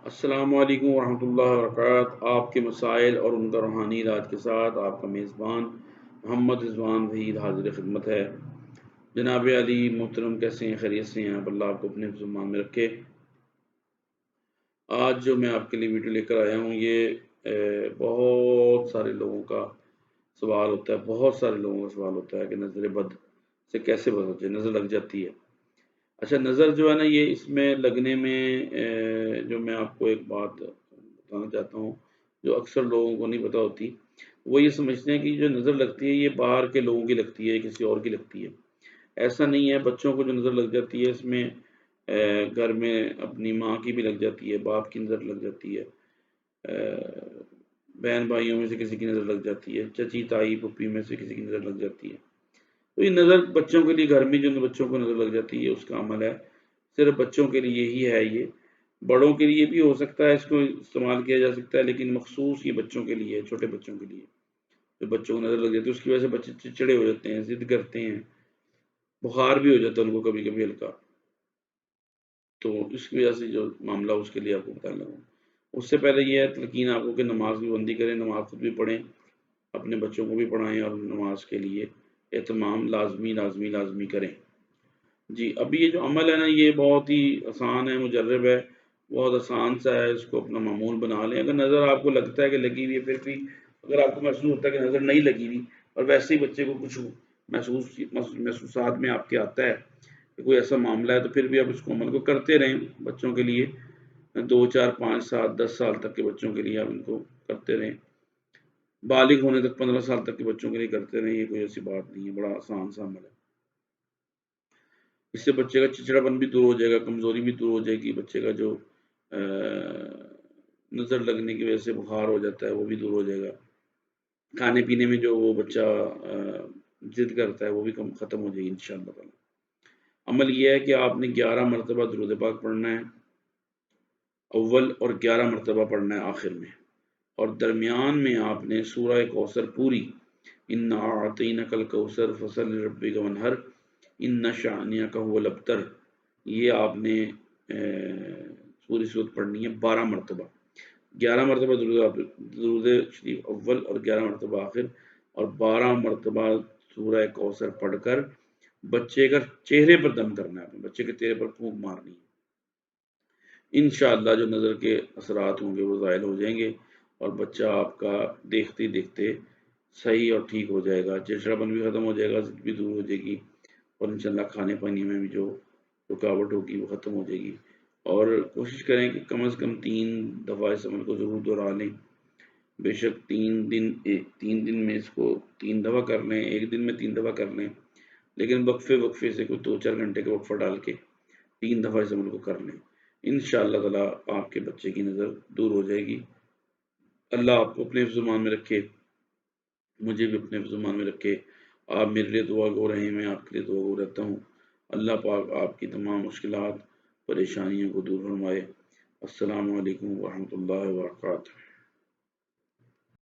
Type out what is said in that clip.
السلام علیکم ورحمۃ اللہ وبرکاتہ۔ آپ کے مسائل اور ان کا روحانی علاج کے ساتھ آپ کا میزبان محمد رضوان وحید حاضر خدمت ہے۔ جناب علی محترم، کیسے ہیں؟ خیریت سے ہیں؟ اللہ آپ کو اپنے زمان میں رکھے۔ آج جو میں آپ کے لیے ویڈیو لے کر آیا ہوں، یہ بہت سارے لوگوں کا سوال ہوتا ہے، بہت سارے لوگوں کا سوال ہوتا ہے کہ نظر بد سے کیسے بچے؟ نظر لگ جاتی ہے۔ اچھا، نظر جو ہے نا، یہ اس میں لگنے میں جو میں آپ کو ایک بات بتانا چاہتا ہوں جو اکثر لوگوں کو نہیں پتا ہوتی، وہ یہ سمجھتے ہیں کہ جو نظر لگتی ہے یہ باہر کے لوگوں کی لگتی ہے، کسی اور کی لگتی ہے۔ ایسا نہیں ہے۔ بچوں کو جو نظر لگ جاتی ہے، اس میں گھر میں اپنی ماں کی بھی لگ جاتی ہے، باپ کی نظر لگ جاتی ہے، بہن بھائیوں میں سے کسی کی نظر لگ جاتی ہے، چچی تائی پھوپھی میں سے کسی کی نظر لگ جاتی ہے۔ تو یہ نظر بچوں کے لیے، گھر میں جو بچوں کو نظر لگ جاتی ہے اس کا عمل ہے، صرف بچوں کے لیے ہی ہے۔ یہ بڑوں کے لیے بھی ہو سکتا ہے، اس کو استعمال کیا جا سکتا ہے، لیکن مخصوص یہ بچوں کے لیے، چھوٹے بچوں کے لیے جو بچوں کو نظر لگ جاتی ہے اس کی وجہ سے بچے چڑچڑے ہو جاتے ہیں، ضد کرتے ہیں، بخار بھی ہو جاتا ہے ان کو کبھی کبھی ہلکا۔ تو اس کی وجہ سے جو معاملہ اس کے لیے آپ کو بتانے لگا ہوں۔ اس سے پہلے یہ ہے تلقین آپ کو کہ نماز کی بندی کریں، نماز خود بھی پڑھیں، اپنے بچوں کو بھی پڑھائیں، اور نماز کے لیے اہتمام لازمی کریں۔ جی، ابھی یہ جو عمل ہے نا، یہ بہت ہی آسان ہے، مجرب ہے، بہت آسان سا ہے، اس کو اپنا معمول بنا لیں۔ اگر نظر آپ کو لگتا ہے کہ لگی ہوئی ہے، پھر بھی اگر آپ کو محسوس ہوتا ہے کہ نظر نہیں لگی ہوئی اور ویسے ہی بچے کو کچھ محسوسات میں آپ کے آتا ہے کہ کوئی ایسا معاملہ ہے، تو پھر بھی آپ اس کو عمل کو کرتے رہیں۔ بچوں کے لیے 2 4 5 7 10 سال تک کے بچوں کے لیے آپ ان کو کرتے رہیں، بالغ ہونے تک 15 سال تک کے بچوں کے لیے کرتے رہیں۔ یہ کوئی ایسی بات نہیں ہے، بڑا آسان سا عمل ہے۔ اس سے بچے کا چچڑا پن بھی دور ہو جائے گا، کمزوری بھی دور ہو جائے گی، بچے کا جو نظر لگنے کی وجہ سے بخار ہو جاتا ہے وہ بھی دور ہو جائے گا، کھانے پینے میں جو وہ بچہ ضد کرتا ہے وہ بھی ختم ہو جائے گی انشاءاللہ تعالی۔ عمل یہ ہے کہ آپ نے 11 مرتبہ درود پاک پڑھنا ہے اول، اور 11 مرتبہ پڑھنا ہے آخر میں، اور درمیان میں آپ نے سورہ کوثر پوری، انا اعطینک الکوثر فصل لربک وانحر ان شانئک هو الابتر، یہ آپ نے پوری صورت پڑھنی ہے 12 مرتبہ، 11 مرتبہ درود شریف اول اور 11 مرتبہ آخر، اور 12 مرتبہ سورہ کوثر پڑھ کر بچے کا چہرے پر دم کرنا ہے، اپنے بچے کے چہرے پر پھونک مارنی ہے۔ انشاءاللہ جو نظر کے اثرات ہوں گے وہ زائل ہو جائیں گے، اور بچہ آپ کا دیکھتے دیکھتے صحیح اور ٹھیک ہو جائے گا، چڑچڑاپن بھی ختم ہو جائے گا، ضد بھی دور ہو جائے گی، اور انشاءاللہ کھانے پانے میں بھی جو رکاوٹ ہوگی وہ ختم ہو جائے گی۔ اور کوشش کریں کہ کم از کم 3 دفعہ اس عمل کو ضرور دہرا لیں۔ بے شک 3 دن میں اس کو 3 دفعہ کر لیں، ایک دن میں 3 دفعہ کر لیں، لیکن وقفے سے کوئی 2 4 گھنٹے کا وقفہ ڈال کے 3 دفعہ اس عمل کو کر لیں۔ انشاءاللہ تعالی آپ کے بچے کی نظر دور ہو جائے گی۔ اللہ آپ کو اپنے حفظ و امان میں رکھے، مجھے بھی اپنے حفظ و امان میں رکھے۔ آپ میرے لیے دعا گو رہے ہیں، میں آپ کے لیے دعا گو رہتا ہوں۔ اللہ پاک آپ کی تمام مشکلات، پریشانیوں کو دور فرمائے۔ السلام علیکم ورحمۃ اللہ وبرکاتہ۔